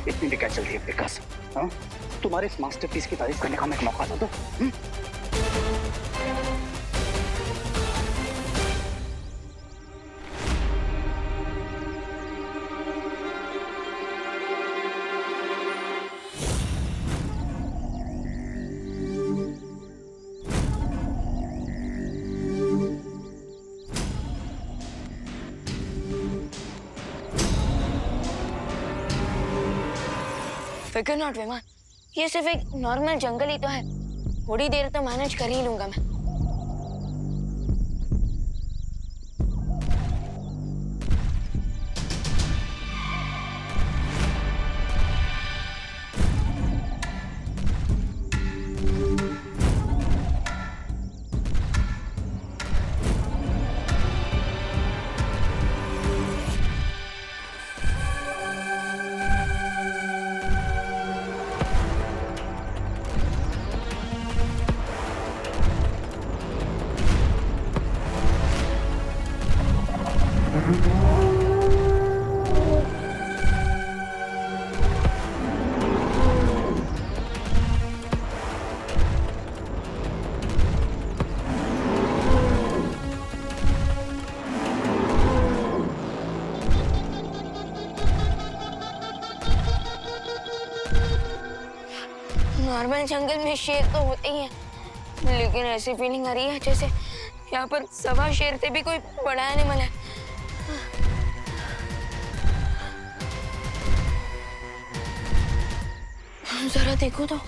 इतनी भी क्या चल रही है विकास? हाँ, तुम्हारे इस मास्टरपीस की तारीफ करने का हमें एक मौका दो तो। फिकर नॉट विमान, ये सिर्फ एक नॉर्मल जंगल ही तो है, थोड़ी देर तो मैनेज कर ही लूंगा मैं। नॉर्मल जंगल में शेर तो होते ही हैं, लेकिन ऐसी फीलिंग आ रही है जैसे यहाँ पर सवा शेर से भी कोई बड़ा एनिमल है। जरा देखो तो।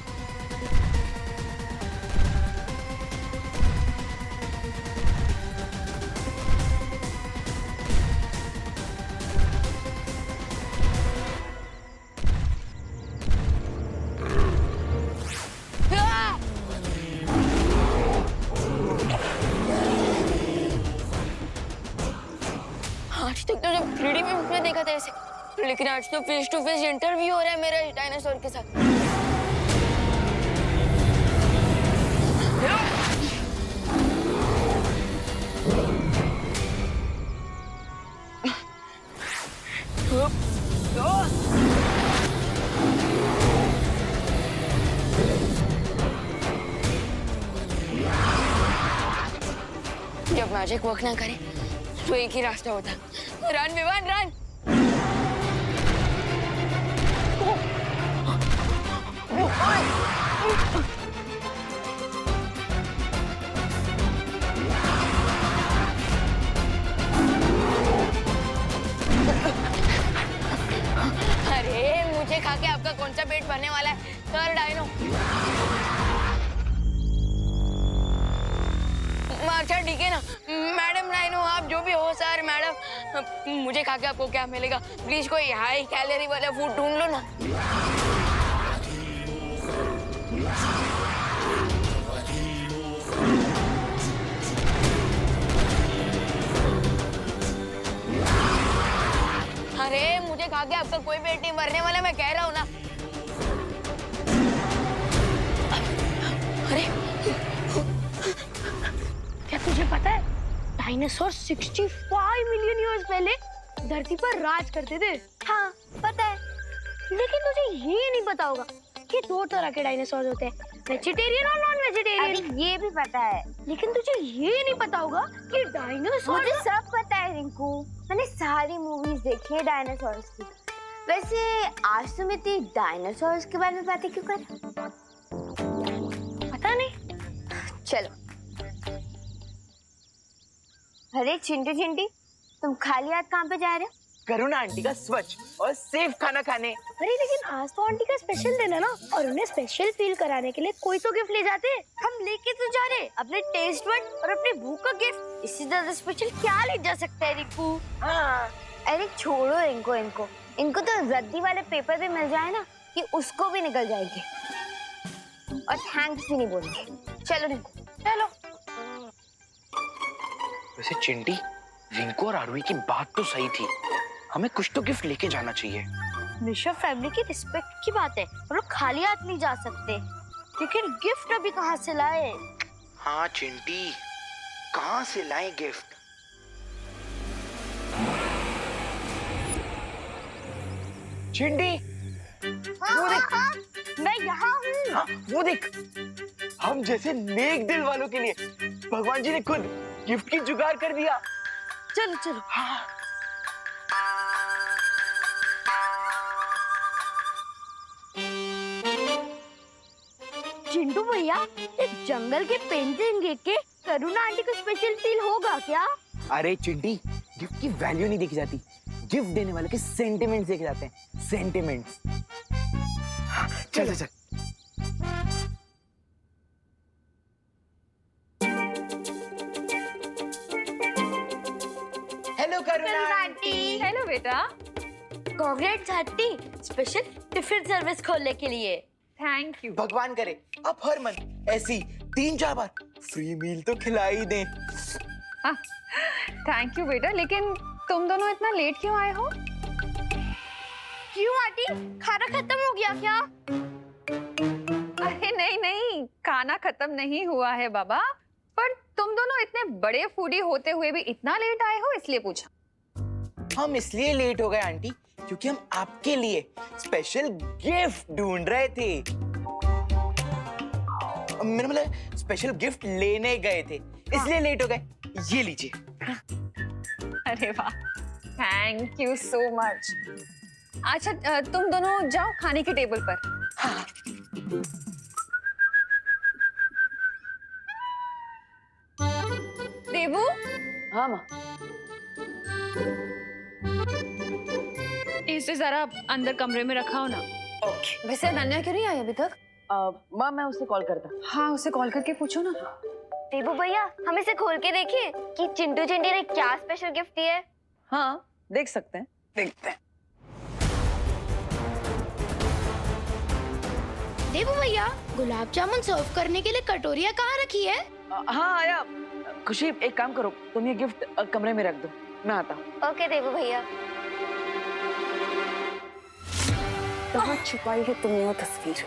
आज तक तो जब 3D में देखा था ऐसे, लेकिन आज तो फेस टू फेस इंटरव्यू हो रहा है मेरा डायनासोर के साथ। जब मैजिक वर्क ना करे तो एक ही रास्ता होता, रन विमान रन। अरे मुझे खा के आपका कौन सा पेट भरने वाला है सर डायनो? अच्छा ठीक है ना मैडम डायनो, आप जो भी हो सर मैडम, मुझे खा के आपको क्या मिलेगा? प्लीज कोई हाई कैलोरी वाला फूड ढूंढ लो ना। अरे मुझे खा के आपका कोई पेट नहीं भरने वाला, मैं कह रहा हूँ ना। अरे क्या तुझे पता है डायनासोर 65 मिलियन ईयर्स पहले धरती पर राज करते थे? हाँ पता है, लेकिन तुझे ये नहीं पता होगा कि दो तरह के डायनासोर होते हैं, वेजिटेरियन और नॉन वेजिटेरियन। अरे ये भी पता है, लेकिन तुझे ये नहीं पता होगा कि डायनासोर। मुझे सब पता है रिंकू, मैंने सारी मूवीज देखी है डायनासोर्स की। वैसे आज तुम इतनी डायनासोर्स के बारे में बातें क्यों कर? पता नहीं। चलो। अरे चिंटू चिंटी, तुम खाली हाथ कहाँ पे जा रहे हो? करुणा आंटी का स्वच्छ और सेफ खाना खाने। अरे लेकिन आज तो आंटी का स्पेशल दिन है ना, और उन्हें स्पेशल फील कराने के लिए कोई तो गिफ्ट ले जाते हैं। हम लेके तो जा रहे अपने टेस्ट बड और अपने भूख का गिफ्ट, इससे ज्यादा स्पेशल क्या ले जा सकता है रिंकू? हाँ। अरे छोड़ो इनको तो रद्दी वाले पेपर भी मिल जाए ना कि उसको भी निकल जाएगी, और थैंक्स भी नहीं बोलेंगे। चलो रिंकू चलो। वैसे चिंटी, रिंकू और आरुई की बात तो सही थी, हमें कुछ तो गिफ्ट लेके जाना चाहिए। मिश्रा फैमिली की रिस्पेक्ट की बात है, हम लोग खाली हाथ नहीं जा सकते, लेकिन गिफ्ट अभी कहाँ से लाए? हाँ चिंटी, कहाँ से लाए गिफ्ट? चिंडी, वो देख। मैं यहाँ हूँ। हाँ, वो देख। हम जैसे नेक दिल वालों के लिए भगवान जी ने खुद गिफ्ट की जुगाड़ कर दिया। चलो चलो। हाँ। चिंटू भैया, इस जंगल के पेंटिंग देख के करुणा आंटी को स्पेशल फील होगा क्या? अरे चिंटी, गिफ्ट की वैल्यू नहीं देखी जाती, गिफ्ट देने वाले के सेंटिमेंट्स देखे जाते हैं, सेंटिमेंट्स। चल चल चल। हेलो करुणा आंटी। हेलो बेटा। Congrats aunty, special tiffin service खोलने के लिए। Thank you. भगवान करे अब हर मंथ ऐसी 3-4 बार फ्री मील तो खिला ही दे। थैंक यू बेटा, लेकिन तुम दोनों इतना लेट क्यों आए हो? क्यों आंटी, खाना खत्म हो गया क्या? अरे नहीं नहीं, खाना खत्म नहीं हुआ है बाबा, पर तुम दोनों इतने बड़े फूडी होते हुए भी इतना लेट आए हो, इसलिए पूछा। हम इसलिए लेट हो गए आंटी क्योंकि हम आपके लिए स्पेशल गिफ्ट ढूंढ रहे थे। मेरा मतलब स्पेशल गिफ्ट लेने गए थे, इसलिए लेट हो गए। ये लीजिए। अरे वाह, थैंक यू सो मच। अच्छा तुम दोनों जाओ खाने के टेबल पर। हाँ। देवू। हाँ माँ। इसे जरा अंदर कमरे में रखा हो ना। ओके। वैसे अनन्या क्यों नहीं आई अभी तक? माँ मैं उससे कॉल करता। हाँ, उसे कॉल करके पूछो ना। देबू भैया, हम इसे खोल के देखें कि चिंटू चिंटी ने क्या स्पेशल गिफ्ट दिया है। हाँ देख सकते हैं, देखते हैं। देवू भैया, गुलाब जामुन सर्व करने के लिए कटोरिया कहाँ रखी है? हाँ आया। खुशी एक काम करो, तुम ये गिफ्ट कमरे में रख दो, मैं आता हूँ। ओके देबू भैया। कहाँ छुपाई है तुमने वो तस्वीर?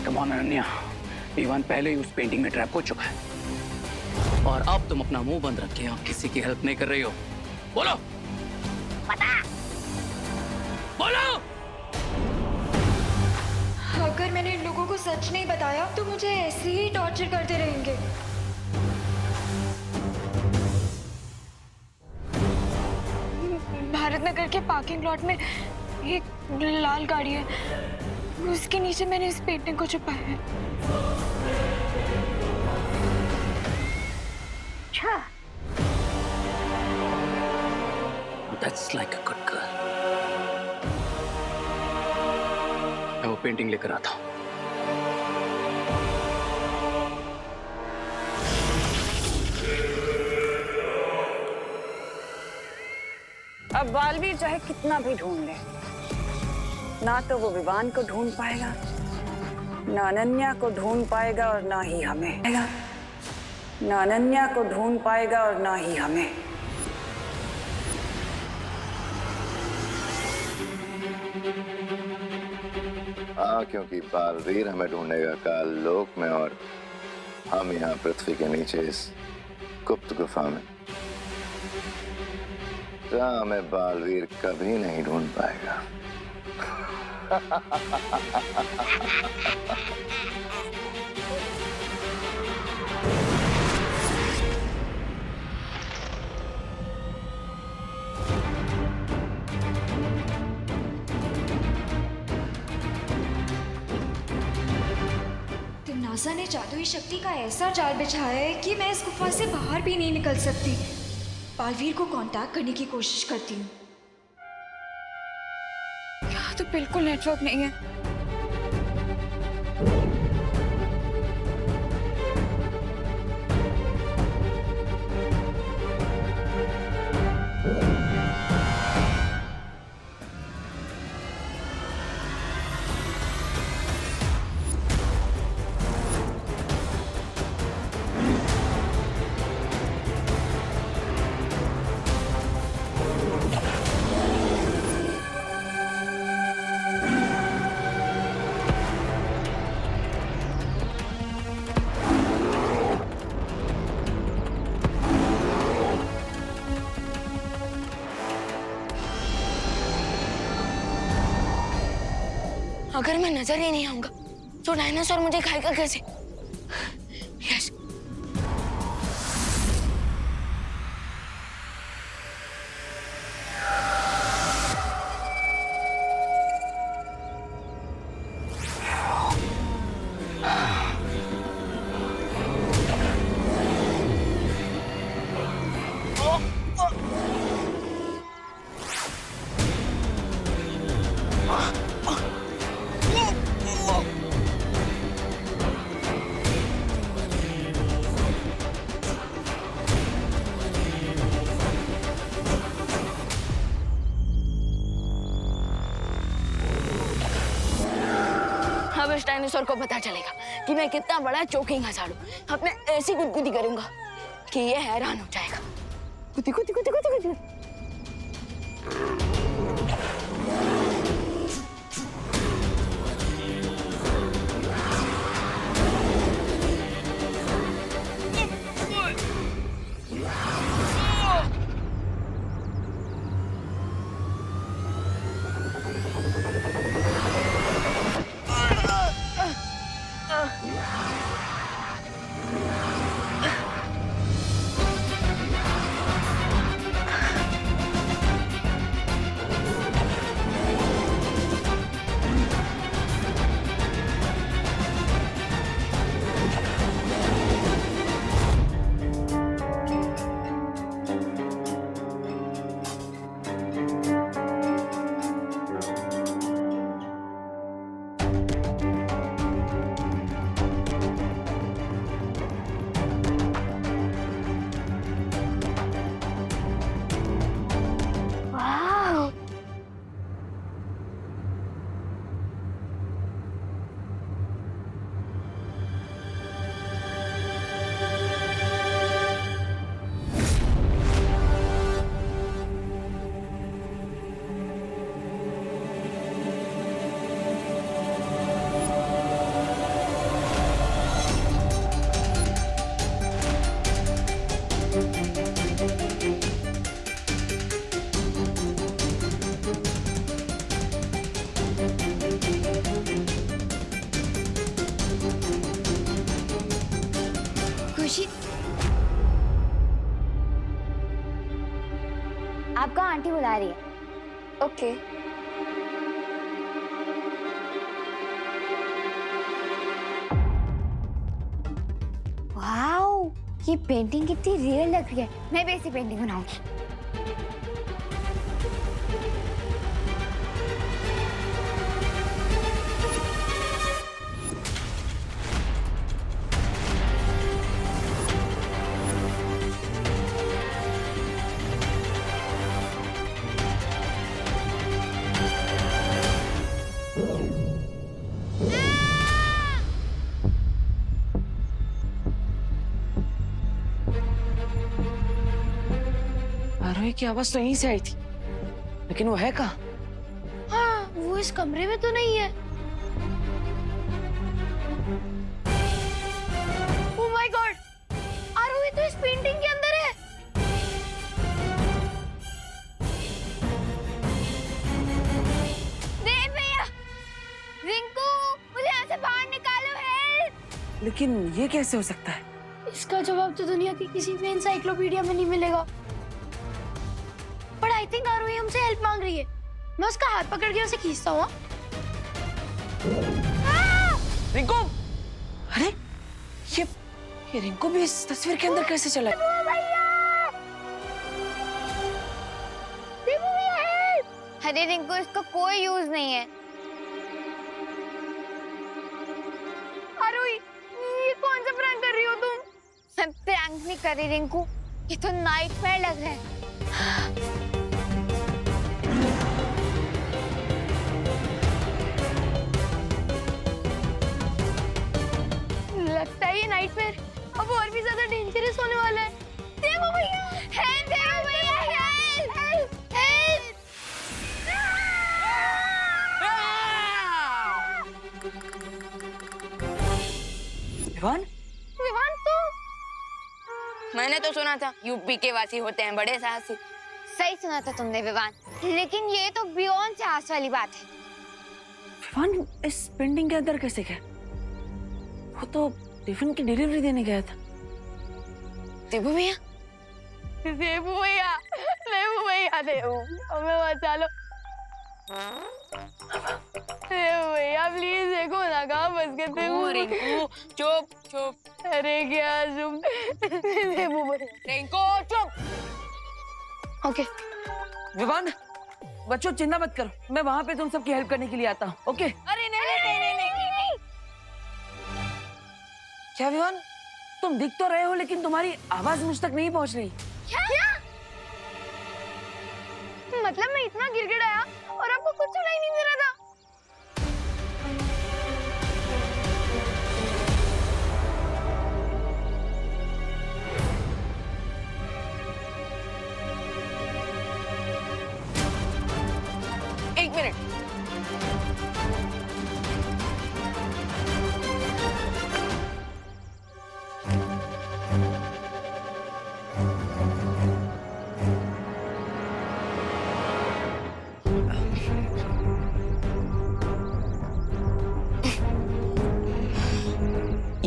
कम ऑन अनन्या, इवान पहले ही उस पेंटिंग में ट्रैप हो चुका है और अब तुम अपना मुंह बंद रख के आप किसी की हेल्प नहीं कर रही हो। बोलो बोलो। अगर मैंने इन लोगों को सच नहीं बताया तो मुझे ऐसे ही टॉर्चर करते रहेंगे। भारत नगर के पार्किंग लॉट में एक लाल गाड़ी है, उसके नीचे मैंने इस पेंटिंग को छुपाया है। That's like a good girl. मैं वो पेंटिंग लेकर आता हूँ। अब बालवीर चाहे कितना भी ढूंढ ले, ना तो वो विवान को ढूंढ पाएगा, ना अनन्या को ढूंढ पाएगा और ना ही हमें। ना अनन्या को ढूंढ पाएगा और ना ही हमें। हाँ, क्योंकि बालवीर हमें ढूंढेगा काल लोक में और हम यहाँ पृथ्वी के नीचे इस गुप्त गुफा में, जहाँ हमें बालवीर कभी नहीं ढूंढ पाएगा। नासा ने जादुई शक्ति का ऐसा जाल बिछाया है कि मैं इस गुफा से बाहर भी नहीं निकल सकती। बालवीर को कांटेक्ट करने की कोशिश करती हूँ। यहाँ तो बिल्कुल नेटवर्क नहीं है। अगर मैं नजर ही नहीं आऊंगा तो डायनासोर मुझे खाएगा कैसे? यस। अब इस डायनासोर को पता चलेगा कि मैं कितना बड़ा चोकिंग हसाड़ू। अब मैं ऐसी गुदगुदी करूंगा कि ये हैरान हो जाएगा। गुदी गुदी गुदी गुदी गुदी। खुशी, आपका आंटी बुला रही है। ओके। वाओ, ये पेंटिंग कितनी रियल लग रही है। मैं भी ऐसी पेंटिंग बनाऊंगी। आरोही की आवाज तो यहीं से आई थी, लेकिन वो है कहाँ? हाँ, वो इस कमरे में तो नहीं है। ओह माय गॉड, आरोही तो इस पेंटिंग के अंदर है। देव भैया, रिंकू, मुझे यहाँ से बाहर निकालो, हेल्प! लेकिन ये कैसे हो सकता है? इसका जवाब तो दुनिया की किसी भी एनसाइक्लोपीडिया में नहीं मिलेगा। पर आई थिंक आरोही हमसे हेल्प मांग रही है। मैं उसका हाथ पकड़ के उसे खींचता हूँ। रिंकू! अरे ये रिंकू भी इस तस्वीर के अंदर कैसे चला? अरे रिंकू, इसका कोई यूज नहीं है। आरोही, ये कौन सा प्रैंक कर रही हो तुम? मैं प्रैंक नहीं कर रही रिंकू, ये तो नाइटमेयर लग रहा है। लगता है ये नाइटमेयर अब और भी ज्यादा डेंजरस होने वाला है। देवो भैया, हेल्प! देवो भैया, help! Help! Help! Vivaan? Vivaan, तू? मैंने तो सुना था यूपी के वासी होते हैं बड़े साहसी। सही सुना था तुमने विवान, लेकिन ये तो बियॉन्ड साहस वाली बात है। विवान इस पेंटिंग के अंदर कैसे गया? वो तो टिफिन की डिलीवरी देने गया था। देबू भैया, देबू भैया, देबू भैया, देबू हमें बचा लो। देबू भैया प्लीज देखो ना कहाँ फंस गए थे। रिंकू चुप चुप। अरे क्या चुप। देबू भैया, रिंकू चुप। ओके विवान, बच्चों चिंता मत करो, मैं वहां पे तुम सबकी हेल्प करने के लिए आता हूँ। ओके? अरे नहीं नहीं नहीं नहीं नहीं। क्या विवान, तुम दिख तो रहे हो लेकिन तुम्हारी आवाज मुझ तक नहीं पहुंच रही। क्या? मतलब मैं इतना गिड़गिड़ाया और आपको कुछ सुनाई नहीं दे रहा था? एक मिनट।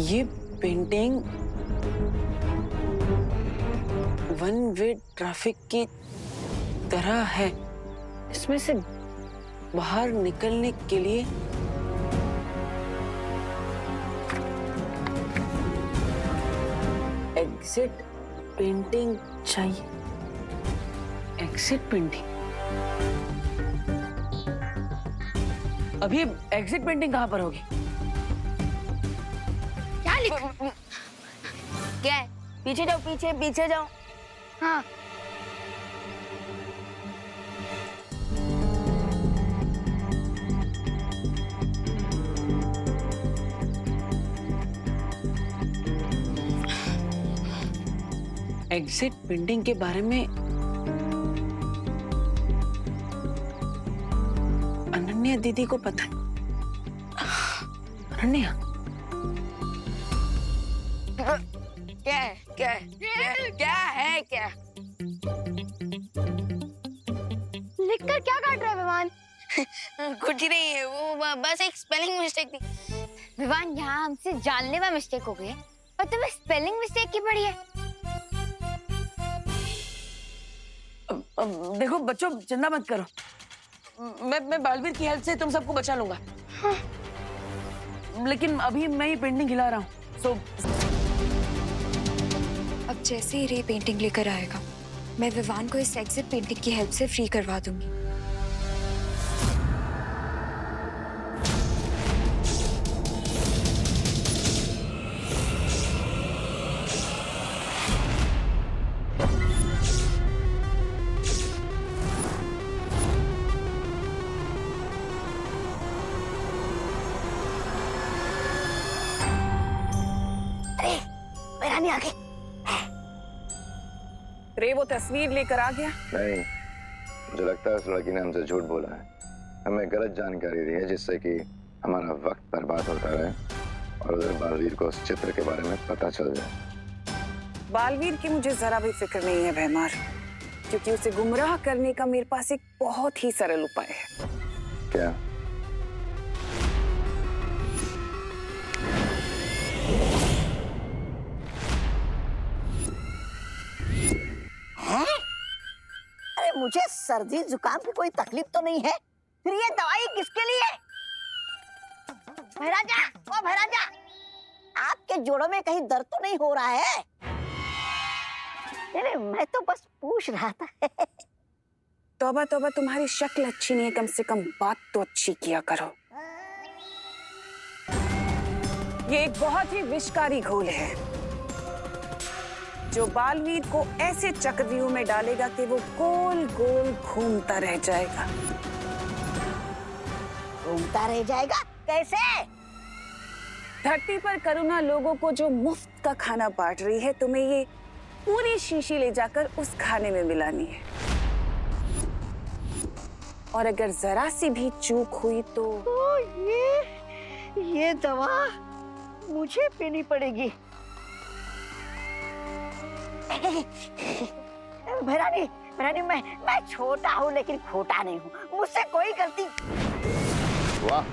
ये पेंटिंग वन वे ट्रैफिक की तरह है। इसमें से बाहर निकलने के लिए एग्जिट पेंटिंग चाहिए। Exit painting? अभी एग्जिट पेंटिंग कहाँ पर होगी? क्या लिखा? क्या है? पीछे जाओ, पीछे पीछे जाओ। हाँ एग्जिट पेंटिंग के बारे में अनन्या दीदी को पता है। अनन्या, क्या है? क्या है? क्या है? क्या? लिखकर क्या काट रहा है विवान? कुछ नहीं है, वो बस एक स्पेलिंग मिस्टेक थी। विवान, यहाँ हमसे जानलेवा मिस्टेक हो गई है और तुम्हें स्पेलिंग मिस्टेक की पड़ी है। देखो बच्चों, चिंता मत करो, मैं बालवीर की हेल्प से तुम सबको बचा लूंगा। हाँ। लेकिन अभी मैं ही पेंटिंग हिला रहा हूँ। सो अब जैसे ही रे पेंटिंग लेकर आएगा, मैं विवान को इस एग्जिट पेंटिंग की हेल्प से फ्री करवा दूंगी। मेरा नहीं आगे। रे वो तस्वीर लेकर आ गया? नहीं, मुझे लगता है उस लड़की ने हमसे झूठ बोला है, हमें गलत जानकारी दी है जिससे कि हमारा वक्त बर्बाद होता रहे और उधर बालवीर को उस चित्र के बारे में पता चल जाए। बालवीर की मुझे जरा भी फिक्र नहीं है भैमार, क्योंकि उसे गुमराह करने का मेरे पास एक बहुत ही सरल उपाय है। क्या? अरे मुझे सर्दी जुकाम की कोई तकलीफ तो नहीं है, फिर ये दवाई किसके लिए? भैराजा, ओ भैराजा, आपके जोड़ों में कहीं दर्द तो नहीं हो रहा है? अरे मैं तो बस पूछ रहा था। तौबा तौबा, तुम्हारी शक्ल अच्छी नहीं है, कम से कम बात तो अच्छी किया करो। ये एक बहुत ही विषकारी घोल है जो बालवीर को ऐसे चक्रव्यूह में डालेगा कि वो गोल गोल घूमता रह जाएगा। घूमता रह जाएगा? कैसे? धरती पर करुणा लोगों को जो मुफ्त का खाना बांट रही है, तुम्हें ये पूरी शीशी ले जाकर उस खाने में मिलानी है। और अगर जरा सी भी चूक हुई तो ये दवा मुझे पीनी पड़ेगी। भैरानी, मैं छोटा हूँ लेकिन खोटा नहीं हूँ, मुझसे कोई गलती। वाह,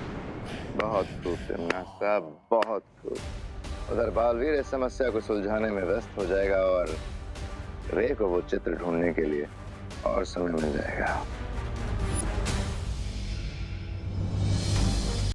बहुत खूब टिमना साहब, बहुत खूब। उधर बालवीर इस समस्या को सुलझाने में व्यस्त हो जाएगा और रे को वो चित्र ढूंढने के लिए और समय मिल जाएगा।